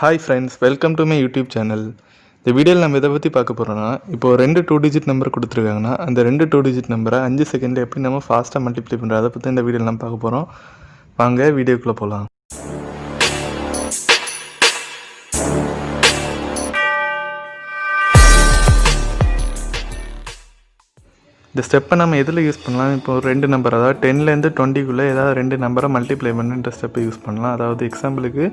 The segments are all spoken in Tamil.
Hi friends, welcome to my YouTube channel. இந்த வீடியோவில் நம்ம இதை பற்றி பார்க்க போகிறோன்னா, இப்போது 2 2 டிஜிட் நம்பர் கொடுத்துருக்காங்கன்னா அந்த 2 2 டிஜிட் நம்பரை 5 செகண்டில் எப்படி நம்ம ஃபாஸ்ட்டாக மல்டிப்ளை பண்ணுறோம் அதை பற்றி இந்த வீடியோவில் நம்ம பார்க்க போகிறோம். வாங்க வீடியோக்குள்ளே போகலாம். இந்த ஸ்டெப்பை நம்ம எதில் யூஸ் பண்ணலாம்? இப்போ ரெண்டு நம்பர், அதாவது 10லேருந்து 20க்குள்ளே ஏதாவது ரெண்டு நம்பரை மல்டிப்ளை பண்ணுன்ற ஸ்டெப்பை யூஸ் பண்ணலாம். அதாவது எக்ஸாம்பிளுக்கு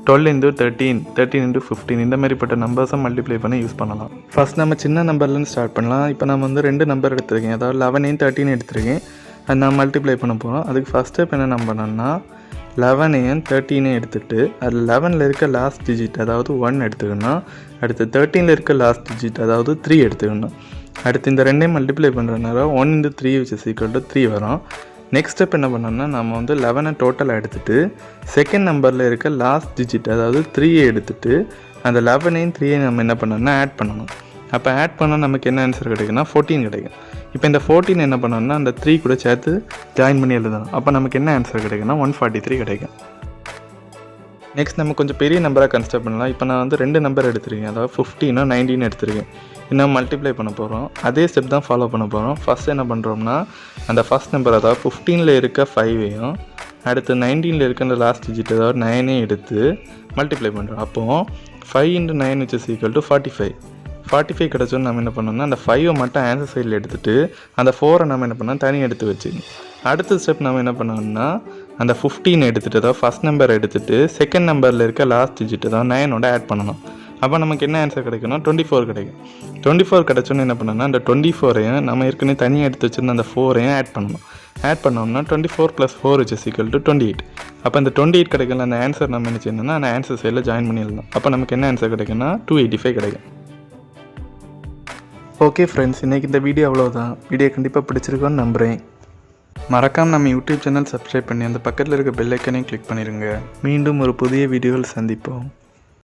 12 × 13, 13 × 15 இந்த மாதிரிப்பட்ட நம்பர்ஸை மல்டிப்ளை பண்ணி யூஸ் பண்ணலாம். ஃபஸ்ட் நம்ம சின்ன நம்பர்லேருந்து ஸ்டார்ட் பண்ணலாம். இப்போ நம்ம வந்து ரெண்டு நம்பர் எடுத்துருக்கேன், அதாவது 11 13 எடுத்துருக்கேன். அது நான் மல்டிப்ளை பண்ண போகிறோம். அதுக்கு ஃபஸ்ட் ஸ்டெப் என்ன நம்ம பண்ணோம்னா 11 13 எடுத்துகிட்டு அது 11ல் இருக்க லாஸ்ட் டிஜிட் அதாவது 1 எடுத்துக்கணும். அடுத்து 13ல் இருக்க லாஸ்ட் டிஜிட் அதாவது 3 எடுத்துக்கணும். அடுத்து இந்த ரெண்டையும் மல்டிப்ளை பண்ணுறதுனால 1 × 3 = 3 வரும். நெக்ஸ்ட் ஸ்டெப் என்ன பண்ணோம்னா நம்ம வந்து 11 டோட்டலாக எடுத்துகிட்டு செகண்ட் நம்பரில் இருக்க லாஸ்ட் டிஜிட் அதாவது 3 எடுத்துகிட்டு அந்த 11 3 நம்ம என்ன பண்ணோம்னா ஆட் பண்ணணும். அப்போ ஆட் பண்ணால் நமக்கு என்ன ஆன்சர் கிடைக்குன்னா 14 கிடைக்கும். இப்போ இந்த 14 என்ன பண்ணோம்னா அந்த 3 கூட சேர்த்து ஜாயின் பண்ணி எழுதணும். அப்போ நமக்கு என்ன ஆன்சர் கிடைக்குன்னா 143 கிடைக்கும். நெக்ஸ்ட் நம்ம கொஞ்சம் பெரிய நம்பராக கன்சிடர் பண்ணலாம். இப்போ நான் வந்து ரெண்டு நம்பர் எடுத்துருக்கேன், அதாவது 15 19 எடுத்துருக்கேன். இன்னும் மல்டிப்ளை பண்ண போகிறோம். அதே ஸ்டெப் தான் ஃபாலோ பண்ண போகிறோம். ஃபஸ்ட் என்ன பண்ணுறோம்னா அந்த ஃபஸ்ட் நம்பர் அதாவது 15ல் இருக்க 5ஐயும் அடுத்து 19ல் இருக்க அந்த லாஸ்ட் டிஜிட் அதாவது 9ஐயும் எடுத்து மல்டிப்ளை பண்ணுறோம். அப்போது 5 × 9 = 45. 45 கிடச்சோன்னு நம்ம என்ன பண்ணோம்னா அந்த 5ஐ மட்டும் ஆன்சர் சைடில் எடுத்துகிட்டு அந்த 4ஐ நம்ம என்ன பண்ணோம் தனியாக எடுத்து வச்சுக்கணும். அடுத்த ஸ்டெப் நம்ம என்ன பண்ணோம்னா அந்த 15 எடுத்துகிட்டு அதாவது ஃபஸ்ட் நம்பர் எடுத்துகிட்டு செகண்ட் நம்பரில் இருக்க லாஸ்ட் டிஜிட் அதாவது 9ஓட ஆட் பண்ணணும். அப்போ நமக்கு என்ன ஆன்சர் கிடைக்கும்னா 24 கிடைக்கும். 24 கிடச்சோன்னு என்ன பண்ணோம்னா அந்த 24ஐயும் நம்ம ஏற்கனவே தனியாக எடுத்து வச்சுருந்த அந்த 4ஐயும் ஆட் பண்ணணும். ஆட் பண்ணோம்னா 24 + 4 = 28. அப்போ அந்த 28 கிடைக்கல அந்த ஆன்சர் நம்ம என்ன செய்யணும்னா அந்த ஆன்சர் சைடில் ஜாயின் பண்ணிடலாம். அப்போ நமக்கு என்ன ஆன்சர் கிடைக்கும்னா 285 கிடைக்கும். ஓகே ஃப்ரெண்ட்ஸ், இன்றைக்கி இந்த வீடியோ அவ்வளோதான். வீடியோ கண்டிப்பாக பிடிச்சிருக்கோன்னு நம்புகிறேன். மறக்காமல் நம்ம யூடியூப் சேனல் சப்ஸ்கிரைப் பண்ணி அந்த பக்கத்தில் இருக்க பெல் ஐக்கனையும் கிளிக் பண்ணிடுங்க. மீண்டும் ஒரு புதிய வீடியோவில் சந்திப்போம்.